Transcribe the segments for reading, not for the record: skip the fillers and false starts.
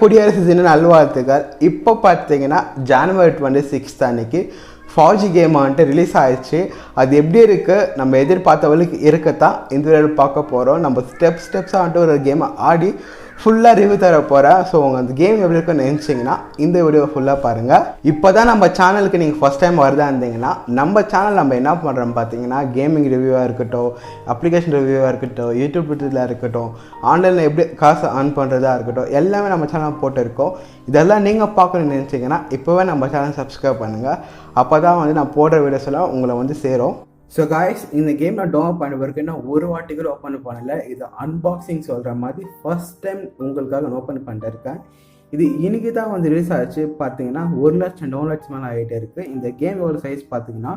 குடியரசு தின நல்வாழ்த்துக்கள். இப்போ பார்த்தீங்கன்னா ஜனவரி 26 அன்னைக்கு ஃபாஜி கேம் வந்துட்டு ரிலீஸ் ஆயிடுச்சு. அது எப்படி இருக்குது, நம்ம எதிர்பார்த்தவளுக்கு இருக்கத்தான் இந்த வீடியோ பார்க்க போகிறோம். நம்ம ஸ்டெப்ஸாக வந்துட்டு ஒரு கேமை ஆடி ஃபுல்லாக ரிவ்யூ தர போகிறேன். ஸோ உங்கள் அந்த கேம் எப்படி இருக்குன்னு நினச்சிங்கன்னா இந்த வீடியோ ஃபுல்லாக பாருங்கள். இப்போ தான் நம்ம சேனலுக்கு நீங்கள் ஃபஸ்ட் டைம் வருதா இருந்தீங்கன்னா நம்ம சேனல் நம்ம என்ன பண்ணுறோம் பார்த்தீங்கன்னா கேமிங் ரிவ்யூவாக இருக்கட்டும், அப்ளிகேஷன் ரிவ்யூவாக இருக்கட்டும், யூடியூப் வீடியோவில் இருக்கட்டும், ஆன்லைனில் எப்படி காசு ஆன் பண்ணுறதா இருக்கட்டும், எல்லாமே நம்ம சேனல் போட்டுருக்கோம். இதெல்லாம் நீங்கள் பார்க்கணும்னு நினச்சிங்கன்னா இப்போவே நம்ம சேனல் சப்ஸ்கிரைப் பண்ணுங்கள். அப்போ தான் வந்து நான் போடுற வீடியோஸ் எல்லாம் உங்களை வந்து சேரும். ஸோ காய்ஸ், இந்த கேம் நான் டவுன்லோட் பண்ண பிறகு நான் ஒரு வாட்டி கூட ஓப்பன் பண்ணல. இது அன்பாக்சிங் சொல்கிற மாதிரி ஃபர்ஸ்ட் டைம் உங்களுக்காக நான் ஓப்பன் பண்ணிருக்கேன். இது இன்னைக்கு தான் வந்து ரிலீஸ் ஆச்சு. பார்த்தீங்கன்னா 1,00,000 டவுன்லோட்ஸ் மேலே ஆகிட்டே இருக்குது. இந்த கேமோட சைஸ் பார்த்தீங்கன்னா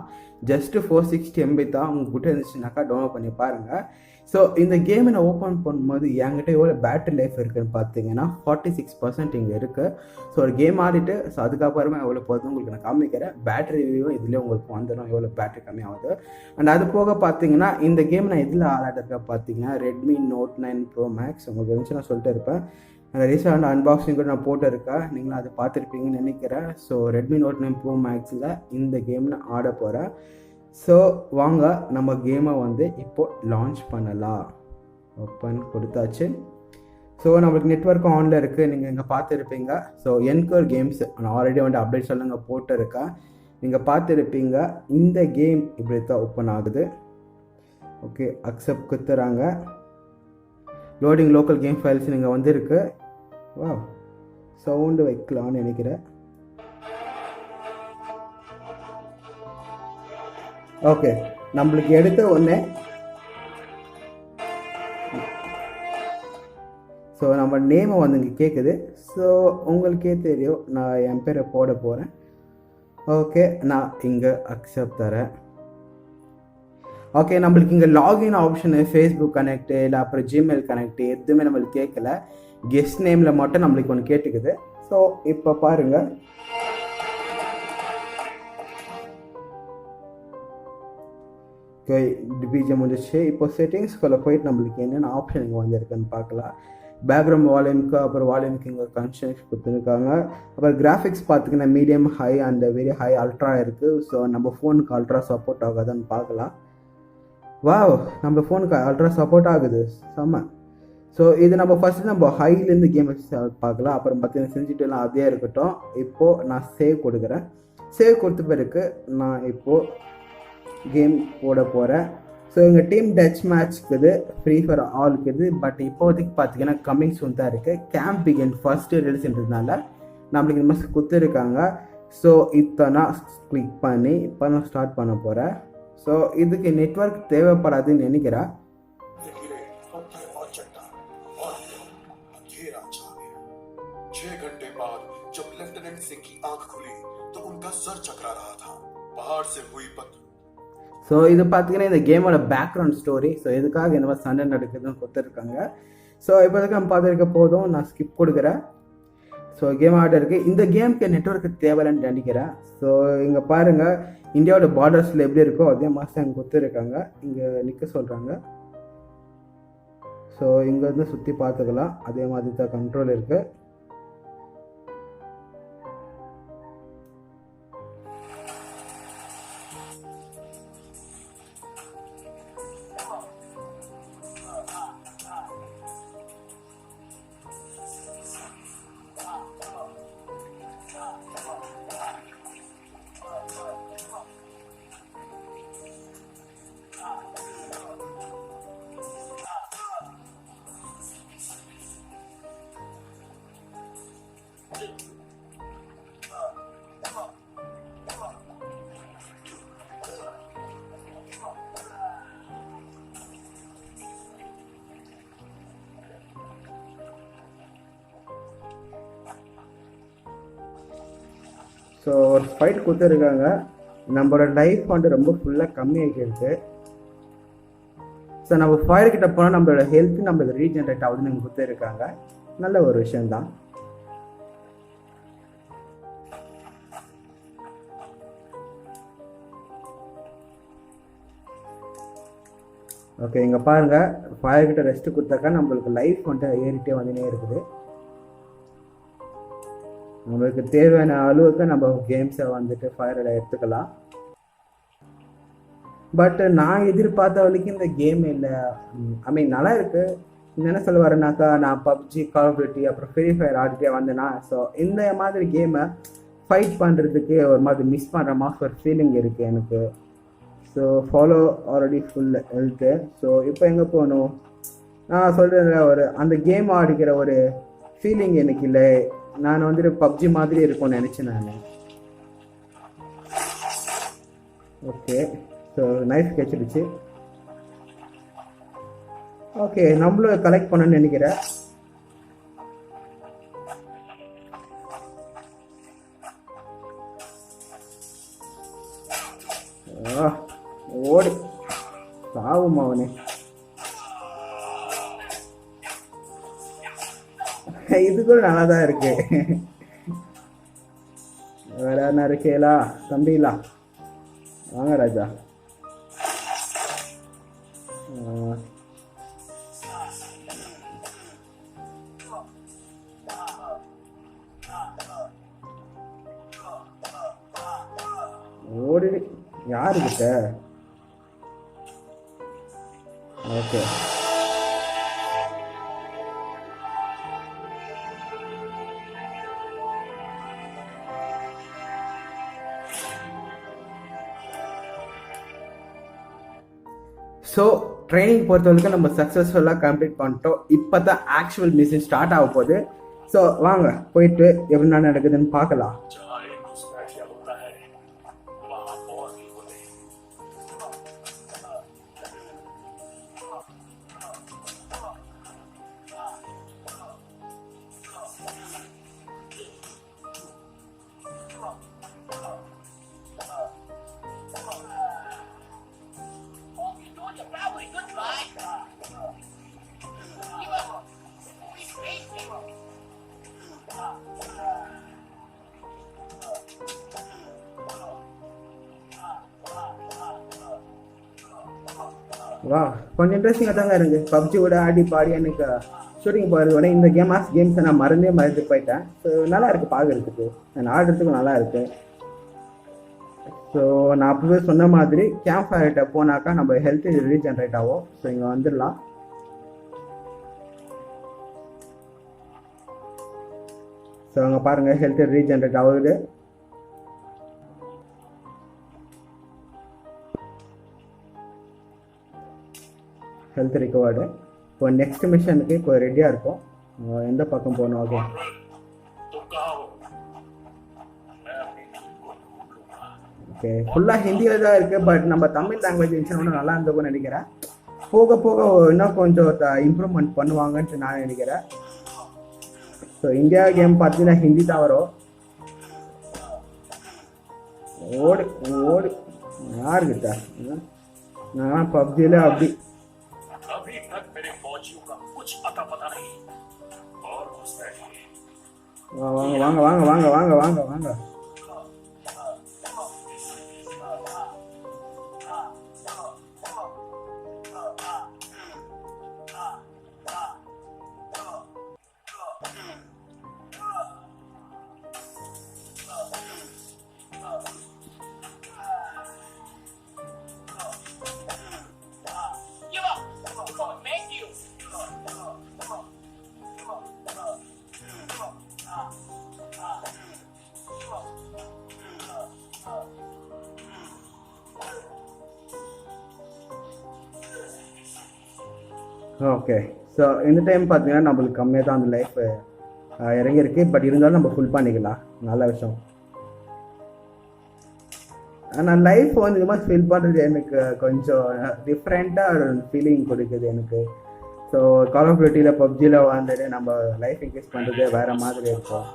ஜஸ்ட்டு 460 MB தான். உங்கள்கிட்ட இருந்துச்சுனாக்கா டவுன்லோட் பண்ணி பாருங்கள். ஸோ இந்த கேமை நான் ஓப்பன் பண்ணும்போது என்கிட்ட எவ்வளோ பேட்டரி லைஃப் இருக்குதுன்னு பார்த்தீங்கன்னா 46% இங்கே இருக்குது. ஸோ ஒரு கேம் ஆடிட்டு ஸோ அதுக்கப்புறமா எவ்வளோ போகுது உங்களுக்கு நான் காமிக்கிறேன். பேட்டரி ரிவ்யூ இதுலேயே உங்களுக்கு வந்துடும் எவ்வளோ பேட்டரி கம்மியாகுது. அண்ட் அது போக பார்த்தீங்கன்னா இந்த கேம் நான் எதில் ஆடாட்டிருக்கேன் பார்த்தீங்கன்னா Redmi Note 9 Pro Max. உங்களுக்கு இருந்துச்சு நான் சொல்லிட்டு இருப்பேன். அந்த ரீசெண்ட் அன்பாக்சிங் கூட நான் போட்டிருக்கேன், நீங்களும் அதை பார்த்துருப்பீங்கன்னு நினைக்கிறேன். ஸோ Redmi Note 9 Pro Maxில் இந்த கேம் நான் ஆட போகிறேன். ஸோ வாங்க நம்ம கேமை வந்து இப்போது லான்ச் பண்ணலாம். ஓப்பன் கொடுத்தாச்சு. ஸோ நம்மளுக்கு நெட்ஒர்க்கும் ஆனில் இருக்குது, நீங்கள் இங்கே பார்த்துருப்பீங்க. ஸோ என்கோர் கேம்ஸ் நான் ஆல்ரெடி வந்து அப்டேட் சொல்லுங்க போட்டிருக்கேன், நீங்கள் பார்த்துருப்பீங்க. இந்த கேம் இப்படி தான் ஓப்பன் ஆகுது. ஓகே, அக்செப்ட் கொடுத்துறாங்க. லோடிங் லோக்கல் கேம் ஃபைல்ஸ் நீங்கள் வந்துருக்கு. வா, சவுண்டு வைக்கலான்னு நினைக்கிறேன். ஓகே, நம்மளுக்கு எடுத்த உடனே ஸோ நம்ம நேமை வந்து இங்கே கேட்குது. ஸோ உங்களுக்கே தெரியும், நான் என் பேரை போட போகிறேன். ஓகே, நான் இங்கே அக்செப்ட் தரேன். ஓகே, நம்மளுக்கு இங்கே லாகின் ஆப்ஷனு, ஃபேஸ்புக் கனெக்டு இல்லை அப்புறம் ஜிமெயில் கனெக்டு எதுவுமே நம்மளுக்கு கேட்கல. கெஸ்ட் நேமில் மட்டும் நம்மளுக்கு ஒன்று கேட்டுக்குது. ஸோ இப்போ பாருங்கள், டிபிஜி முடிச்சு. இப்போ செட்டிங்ஸ்குள்ளே போயிட்டு நம்மளுக்கு என்னென்ன ஆப்ஷன் இங்கே வந்துருக்குன்னு பார்க்கலாம். பேக்ரவுண்ட் வால்யூமுக்கு அப்புறம் வால்யூமுக்கு இங்கே கன்ஸ்ட்ரக்ஷன் கொடுத்துருக்காங்க. அப்புறம் கிராஃபிக்ஸ் பார்த்திங்கன்னா medium, high and very high, ultra இருக்குது. ஸோ நம்ம ஃபோனுக்கு அல்ட்ரா சப்போர்ட் ஆகாதான்னு பார்க்கலாம். வாவ், நம்ம ஃபோனுக்கு அல்ட்ரா சப்போர்ட் ஆகுது, செம்ம. ஸோ இது நம்ம ஃபஸ்ட்டு நம்ம ஹைலேருந்து கேம் பார்க்கலாம். அப்புறம் பார்த்தீங்கன்னா செஞ்சுட்டுலாம் அதே இருக்கட்டும். இப்போது நான் சேவ் கொடுக்குறேன். சேவ் கொடுத்த பிறகு நான் இப்போது கேம் போட போகிறேன். ஸோ எங்கள் டீம் டச் மேட்ச் இருக்குது, ஃப்ரீ ஃபார் ஆல் இருக்குது. பட் இப்போதைக்கு பார்த்தீங்கன்னா கம்மிங் சூன் தான் இருக்குது. கேம்ப் பிகின் ஃபர்ஸ்ட்டு ரிலீஸ்ன்றதுனால நம்மளுக்கு இந்த மாதிரி கொடுத்துருக்காங்க. ஸோ இப்போ நான் கிளிக் பண்ணி இப்போ நான் ஸ்டார்ட் பண்ண போகிறேன். ஸோ இதுக்கு நெட்வொர்க் தேவைப்படாதுன்னு நினைக்கிறேன். ஸோ இது பார்த்தீங்கன்னா இந்த கேமோட பேக்ரவுண்ட் ஸ்டோரி. ஸோ எதுக்காக இந்த மாதிரி சண்டை நடக்குதுன்னு கொடுத்துருக்காங்க. ஸோ இப்போதைக்கு நம்ம பார்த்துருக்க போதும், நான் ஸ்கிப் கொடுக்குறேன். ஸோ கேம் ஆர்டர் இருக்குது. இந்த கேமுக்கு நெட்வொர்க்கு தேவைன்னு நினைக்கிறேன். ஸோ இங்கே பாருங்கள், இந்தியாவோட பார்டர்ஸில் எப்படி இருக்கோ அதே மாதிரி அங்கே கொடுத்துருக்காங்க. இங்கே நிற்க சொல்கிறாங்க. ஸோ இங்கேருந்து சுற்றி பார்த்துக்கலாம். அதே மாதிரி தான் கண்ட்ரோல் இருக்குது. ஸோ ஒரு ஃபைட் கொடுத்துருக்காங்க. நம்மளோட லைஃப் வந்து ரொம்ப ஃபுல்லாக கம்மியாகிருக்கு. ஸோ நம்ம ஃபயர் கிட்ட போனால் நம்மளோட ஹெல்த் நம்மளுக்கு ரீஜென்ரேட் ஆகுதுன்னு நம்ம கொடுத்துருக்காங்க. நல்ல ஒரு விஷயந்தான். ஓகே, இங்கே பாருங்கள், ஃபயர் கிட்ட ரெஸ்ட்டு கொடுத்தாக்கா நம்மளுக்கு லைஃப் வந்துட்டு ஏறிட்டே வந்துனே இருக்குது. நம்மளுக்கு தேவையான அளவுக்கு நம்ம கேம்ஸை வந்துட்டு ஃபயரில் எடுத்துக்கலாம். பட் நான் எதிர்பார்த்த வரைக்கும் இந்த கேம் இல்லை. ஐ மீன் நல்லா இருக்குது. என்ன சொல்ல வரேன்னாக்கா, நான் பப்ஜி, கால் ஆஃப் டியூட்டி அப்புறம் ஃப்ரீ ஃபயர் ஆடிட்டே வந்தேன்னா, ஸோ இந்த மாதிரி கேமை ஃபைட் பண்ணுறதுக்கு ஒரு மாதிரி மிஸ் பண்ணுற மாதிரி ஒரு ஃபீலிங் இருக்குது எனக்கு. ஸோ ஃபாலோ ஆல்ரெடி ஃபுல் இருக்கு. ஸோ இப்போ எங்கே போகணும்? நான் சொல்கிற ஒரு அந்த கேம் ஆடிக்கிற ஒரு ஃபீலிங் எனக்கு இல்லை. நான் வந்துட்டு பப்ஜி மாதிரி இருக்கும்னு நினச்சேன் நான். ஓகே, ஸோ நைஃப் கிடைச்சிடுச்சு. ஓகே, நம்மளும் கலெக்ட் பண்ணணும்னு நினைக்கிறேன். ஓடி சாவும் அவனே. இது கூட நல்லா தான் இருக்கு. வேற என்ன இருக்கேலா தம்பிலா? வாங்க ராஜா. ஓடி யாருக்கிட்ட? ஓகே, ஸோ ட்ரைனிங் பொறுத்த வரைக்கும் நம்ம சக்ஸஸ்ஃபுல்லாக கம்ப்ளீட் பண்ணிட்டோம். இப்போ தான் ஆக்சுவல் மிஷன் ஸ்டார்ட் ஆக போகுது. ஸோ வாங்க போயிட்டு எப்படி நான் நடக்குதுன்னு பார்க்கலாம். வா, கொஞ்சம் இன்ட்ரெஸ்டிங்காக தாங்க இருக்குது. பப்ஜியோட ஆடி பாடி எனக்கு ஷூட்டிங் போகிறதோட இந்த கேம்ஸை நான் மறந்து போயிட்டேன். ஸோ நல்லா இருக்குது பார்க்குறதுக்கு, நான் ஆடுறதுக்கும் நல்லா இருக்குது. ஸோ நான் அப்பவே சொன்ன மாதிரி கேம்ப் ஃபயர்கிட்ட போனாக்கா நம்ம ஹெல்த் ரீஜென்ரேட் ஆகும். ஸோ இங்கே வந்துடலாம். ஸோ அங்கே பாருங்கள், ஹெல்த் ரீஜென்ரேட் ஆகுது. Health recovered. இப்போ நெக்ஸ்ட் மிஷனுக்கு இப்போ ரெடியாக இருக்கும். எந்த பக்கம் போகணும்? ஓகே, ஓகே, ஃபுல்லாக ஹிந்தியில் தான் இருக்குது. பட் நம்ம தமிழ் லாங்குவேஜ் இருந்துச்சுன்னா நல்லா இருந்தோம்னு நினைக்கிறேன். போக போக இன்னும் கொஞ்சம் இம்ப்ரூவ்மெண்ட் பண்ணுவாங்கன்ட்டு நான் நினைக்கிறேன். ஸோ இந்தியா கேம் பார்த்தீங்கன்னா ஹிந்தி தான் வரும். ஓடு ஓடு யாருக்கிட்ட? நான் பப்ஜியில் அப்படி வாங்க வாங்க வாங்க வாங்க வாங்க வாங்க வாங்க. ஓகே, ஸோ இந்த டைம் பார்த்தீங்கன்னா நம்மளுக்கு கம்மியாக தான் அந்த லைஃப் இறங்கியிருக்கு. பட் இருந்தாலும் நம்ம ஃபுல் பண்ணிக்கலாம், நல்ல விஷயம். ஆனால் லைஃப் வந்து இது மாதிரி ஃபீல் பண்ணுறது எனக்கு கொஞ்சம் டிஃப்ரெண்ட்டாக ஒரு ஃபீலிங் கொடுக்குது எனக்கு. ஸோ கால் ஆஃப் டியூட்டியில் பப்ஜியில் வந்துட்டு நம்ம லைஃப் இன்க்ரீஸ் பண்ணுறது வேறு மாதிரி இருக்கும்.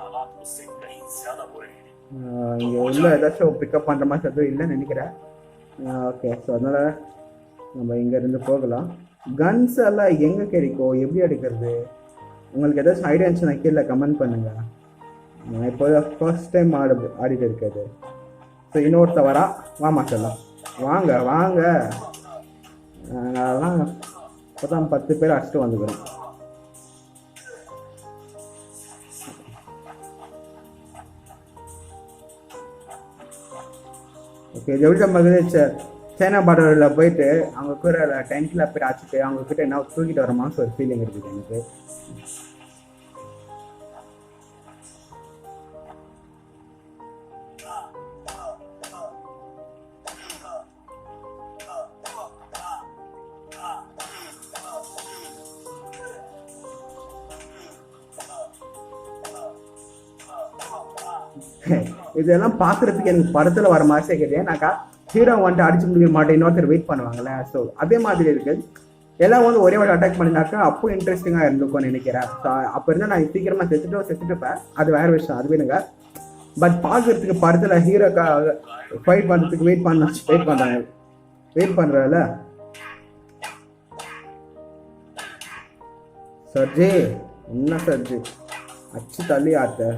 இங்கே உள்ள ஏதாச்சும் பிக்கப் பண்ணுற மாதிரி எதுவும் இல்லைன்னு நினைக்கிறேன். ஓகே, ஸோ அதனால் நம்ம இங்கேருந்து போகலாம். கன்ஸ் எல்லாம் எங்கே கிடைக்கும், எப்படி எடுக்கிறது? உங்களுக்கு ஏதாச்சும் ஐடியா இருந்துச்சுன்னா கீழே கமெண்ட் பண்ணுங்கள். நான் இப்போ ஃபர்ஸ்ட் டைம் ஆடிட்டு இருக்கிறது. ஸோ இன்னொருத்த வரா, வாமா சொல்லலாம், வாங்க வாங்க. அதெல்லாம் இப்போ தான் 10 பேர் அடிச்சுட்டு வந்துக்கிறோம். ஓகே இது எப்படி நம்ம சைனா பார்டரில் போயிட்டு அவங்க கூட டென்ட்டில் போய் அடிச்சுட்டு அவங்க கிட்ட என்ன தூக்கிட்டு வர மாதிரி ஒரு ஃபீலிங் இருக்குது எனக்கு. இதெல்லாம் பார்க்குறதுக்கு எனக்கு படத்தில் வர மாதிரி கேட்குது. ஏன்னாக்கா ஹீரோ வந்துட்டு அடிச்சு முடிக்க மாட்டேன், இன்னொருத்தர் வெயிட் பண்ணுவாங்கல்ல. ஸோ அதே மாதிரி இருக்குது. எல்லாம் வந்து ஒரே வாட்டி அட்டாக் பண்ணினாக்கா அப்போ இன்ட்ரெஸ்டிங்காக இருந்துக்கும்னு நினைக்கிறேன். ஸோ அப்போ இருந்தால் நான் சீக்கிரமாக செத்துட்டுப்பேன், அது வேறு விஷயம், அது வேணுங்க. பட் பார்க்குறதுக்கு படத்தில் ஹீரோக்கா ஃபைட் பண்ணுறதுக்கு வெயிட் பண்ணுறல. சர்ஜி என்ன சர்ஜி அச்சு தள்ளி ஆத்த.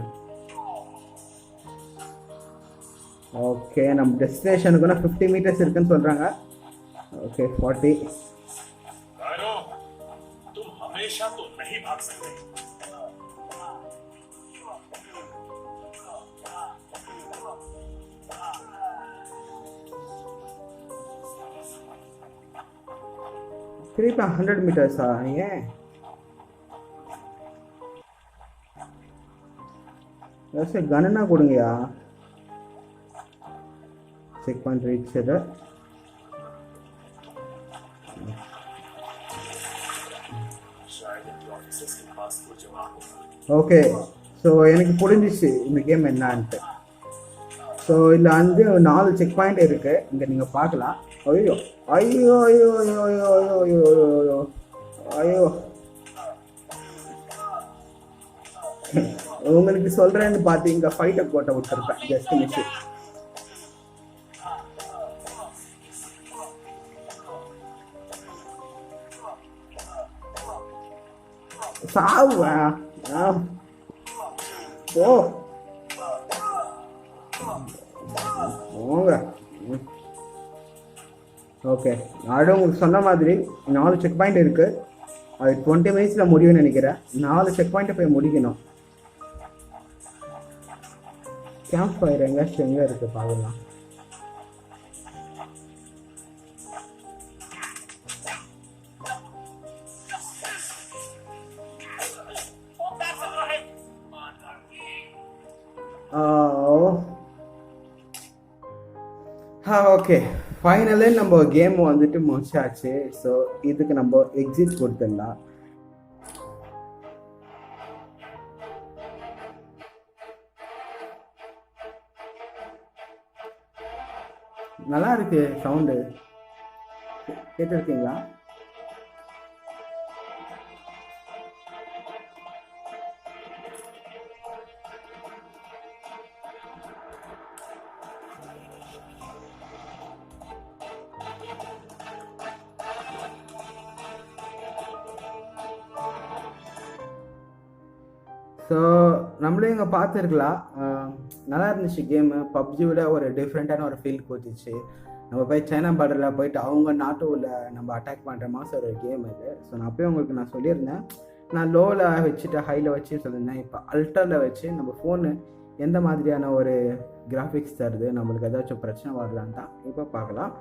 ஓகே நம்ம டெஸ்டினேஷனுக்குன்னா 50 மீட்டர்ஸ் இருக்குன்னு சொல்கிறாங்க. ஓகே 40. திருப்பி 100 மீட்டர்ஸா? ஏன் கணனா கொடுங்கயா. Checkpoint reach. Okay so எனக்கு புரிஞ்சிச்சு இந்த கேம் என்னான்ட்டு. ஸோ இதில் வந்து 4 செக் பாயிண்ட் இருக்குது இங்கே நீங்கள் பார்க்கலாம். ஐயோ ஐயோ ஐயோ ஐயோ ஐயோ ஐயோ ஐயோ ஐயோ உங்களுக்கு சொல்கிறேன்னு பார்த்து இங்கே ஃபைட்டை போட்ட விட்டுருப்பேன் ஜஸ்ட் மிஸ். சாவுவா போங்க. ஓகே நான் உங்களுக்கு சொன்ன மாதிரி 4 செக் பாயிண்ட் இருக்குது. அது 20 மினிட்ஸில் முடியும்னு நினைக்கிறேன். 4 செக் பாயிண்ட்டை போய் முடிக்கணும். கேம்ப் ஃபயர் எங்கேயாச்சும் எங்கே இருக்குது பார்க்கலாம். ஓகே ஃபைனலே நம்ம கேம் வந்துட்டு முடிச்சாச்சு. ஸோ இதுக்கு நம்ம எக்ஸிட் கொடுத்துடலாம். நல்லா இருக்கு சவுண்டு, கேட்டிருக்கீங்களா? ஸோ நம்மளே இங்கே பார்த்துருக்கலாம். நல்லா இருந்துச்சு கேமு. பப்ஜி விட ஒரு டிஃப்ரெண்ட்டான ஒரு ஃபீல் கொடுத்துச்சு. நம்ம போய் சைனா பார்டரில் போயிட்டு அவங்க நாட்டுல நம்ம அட்டாக் பண்ணுற மாதிரி ஒரு கேம் இது. ஸோ நான் அப்போயே உங்களுக்கு நான் சொல்லியிருந்தேன், நான் லோவில் வச்சுட்டு ஹையில் வச்சு சொல்லியிருந்தேன். இப்போ அல்ட்ராவில் வச்சு நம்ம ஃபோனு எந்த மாதிரியான ஒரு கிராஃபிக்ஸ் தருது, நம்மளுக்கு ஏதாச்சும் பிரச்சனை வரலான்னு தான் இப்போ பார்க்கலாம்.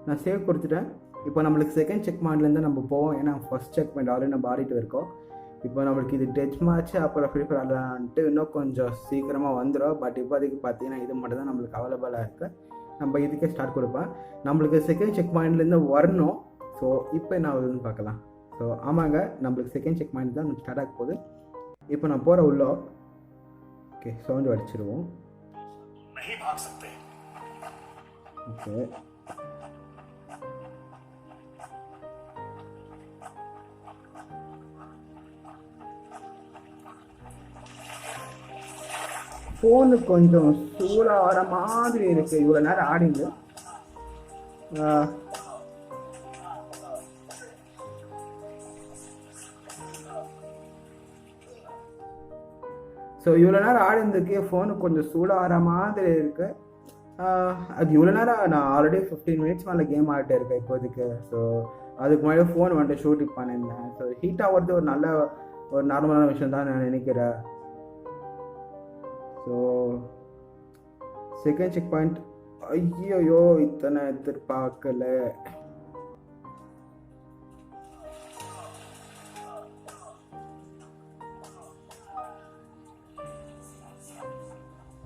நான் சேவ் கொடுத்துட்டேன். இப்போ நம்மளுக்கு செகண்ட் செக் பாயிண்ட்லேருந்து நம்ம போவோம். ஏன்னா ஃபர்ஸ்ட் செக் பாயிண்ட் ஆல்ரெடி நம்ம ஆடிட்டு இருக்கோம். இப்போ நம்மளுக்கு இது டச் மேட்ச் அப்புறம் ஃப்ரீ ஃபயர் ஆடலான்ட்டு இன்னும் கொஞ்சம் சீக்கிரமாக வந்துடும். பட் இப்போதைக்கு பார்த்தீங்கன்னா இது மட்டும் தான் நம்மளுக்கு அவைலபிளாக இருக்குது. நம்ம இதுக்கே ஸ்டார்ட் கொடுப்பேன். நம்மளுக்கு செகண்ட் செக் பாயிண்ட்லேருந்து வரணும். ஸோ இப்போ என்ன ஆகுதுன்னு பார்க்கலாம். ஸோ ஆமாங்க, நம்மளுக்கு செகண்ட் செக் பாயிண்ட் தான் ஸ்டார்ட் ஆக போகுது. இப்போ நான் போகிற உள்ளோ. ஓகே சவுண்டு அடிச்சிடுவோம். ஓகே ஃபோனு கொஞ்சம் சூடாக வர மாதிரி இருக்குது. இவ்வளோ நேரம் ஆடிங்க. ஸோ இவ்வளோ நேரம் ஆடினதுக்கு ஃபோனு கொஞ்சம் சூடாக வர மாதிரி இருக்குது. அது இவ்வளோ நேரம் நான் ஆல்ரெடி 15 மினிட்ஸ் மேலே கேம் ஆகிட்டே இருக்கேன் இப்போதைக்கு. ஸோ அதுக்கு முன்னாடி ஃபோன் வந்துட்டு ஷூட்டிங் பண்ணியிருந்தேன். ஸோ ஹீட் ஆகிறது ஒரு நார்மலான விஷயம் தான் நான் நினைக்கிறேன். ஸோ செகண்ட் செக் பாயிண்ட் ஐயோ இத்தனை எதிர்பார்க்கல.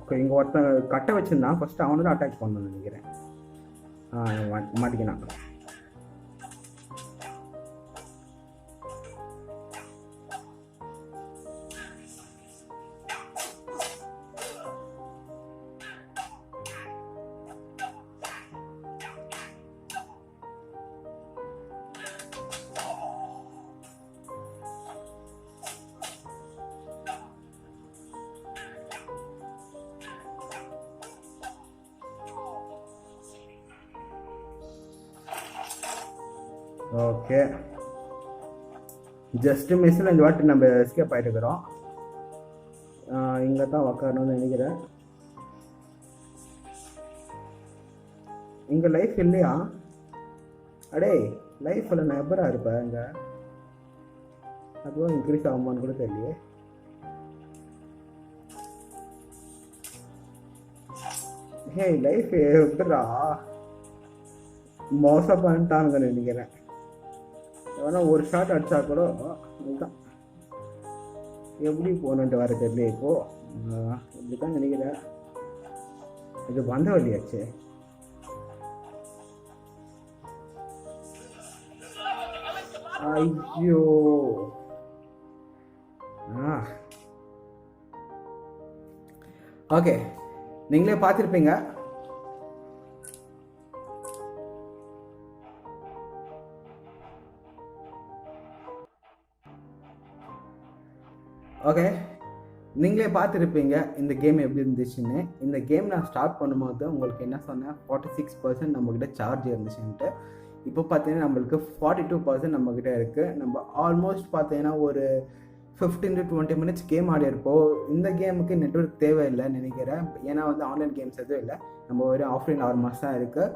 ஓகே, இங்கே ஒருத்தன் கட்டை வச்சுருந்தான். ஃபஸ்ட்டு அவனை தான் அட்டாக் பண்ணணும்னு நினைக்கிறேன். மாட்டிக்கினான். ஓகே, ஜஸ்ட் மிஸ்ஸில் இந்த வாட்டி நம்ம எஸ்கேப் ஆகிட்டுக்கிறோம். இங்கே தான் உக்காரணும்னு நினைக்கிறேன். இங்கே லைஃப் இல்லையா? அடே, லைஃப்பில் நான் எப்பரா இருப்பேன் இங்கே? அதுவும் இன்க்ரீஸ் ஆகுமான்னு கூட தெரியலையே. ஹே, லைஃப் எப்படா மோசம் பண்ணிட்டானுங்க நினைக்கிறேன். ஆனால் ஒரு ஷாட் அடித்தா கூட அதுதான் எப்படி போகணுன்ட்டு வர தெரியல. இப்போது இப்படி தான் நினைக்கிறேன். இது வந்த வழியாச்சு. ஐயோ, ஓகே, நீங்களே பார்த்துருப்பீங்க. ஓகே, நீங்களே பார்த்துருப்பீங்க இந்த கேம் எப்படி இருந்துச்சுன்னு. இந்த கேம் நான் ஸ்டார்ட் பண்ணும்போது உங்களுக்கு என்ன சொன்னேன், 46% நம்மக்கிட்ட சார்ஜ் இருந்துச்சுன்ட்டு. இப்போ பார்த்தீங்கன்னா நம்மளுக்கு 42% நம்மக்கிட்ட இருக்குது. நம்ம ஆல்மோஸ்ட் பார்த்தீங்கன்னா ஒரு 15 to 20 minutes கேம் ஆடி இருப்போம். இந்த கேமுக்கு நெட்வொர்க் தேவையில்லைன்னு நினைக்கிறேன். ஏன்னா வந்து ஆன்லைன் கேம்ஸ் எதுவும் இல்லை, நம்ம ஒரு ஆஃப்லைன் ஆர்மஸ் தான் இருக்குது.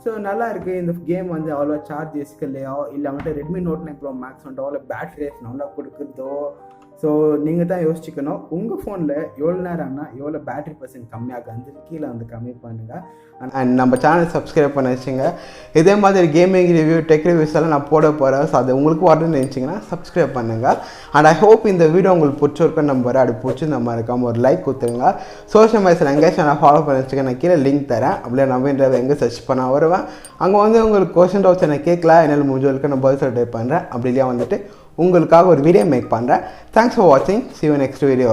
ஸோ நல்லா இருக்குது இந்த கேம். வந்து அவ்வளோ சார்ஜ் இல்லையோ இல்லை வந்துட்டு ரெட்மி Note 9 Pro Max வந்துட்டு அவ்வளோ பேட்டரி லைஃப் நல்லா கொடுக்குறதோ. ஸோ நீங்கள் தான் யோசிச்சுக்கணும், உங்கள் ஃபோனில் எவ்வளோ நேரம் ஆனால் எவ்வளோ பேட்டரி பர்சன்ட் கம்மியாக வந்து கீழே வந்து கம்மி பண்ணுங்கள். அண்ட் நம்ம சேனல் சப்ஸ்கிரைப் பண்ண வச்சுங்க. இதே மாதிரி கேமிங் ரிவ்யூ, டெக் ரிவ்யூஸ் எல்லாம் நான் போட போகிறேன். ஸோ அது உங்களுக்கு வரணும்னு நினச்சிங்கன்னா சப்ஸ்கிரைப் பண்ணுங்கள். அண்ட் ஐ ஹோப் இந்த வீடியோ உங்களுக்கு பிடிச்சிருக்குன்னு நம்புறேன். அப்படி பிடிச்சி நம்ம இருக்காமல் ஒரு லைக் கொடுத்துருங்க. சோஷியல் மீடியாஸில் எங்கேயாச்சும் நான் ஃபாலோ பண்ணி வச்சுக்கேன். நான் கீழே லிங்க் தரேன். அப்படியே நம்பின்றது எங்கே சர்ச் பண்ண வருவேன். அங்கே வந்து உங்களுக்கு கொஸ்டின் டவுட்ஸ் எனக்கு கேட்கலாம், என்னால் முடிஞ்சவளுக்கு நான் பதில் சொல்ல ட்ரை பண்ணுறேன். அப்படி இல்லையா வந்துட்டு உங்களுக்காக ஒரு வீடியோ மேக் பண்ணுறேன். தேங்க்ஸ் ஃபார் வாட்சிங். See you next video.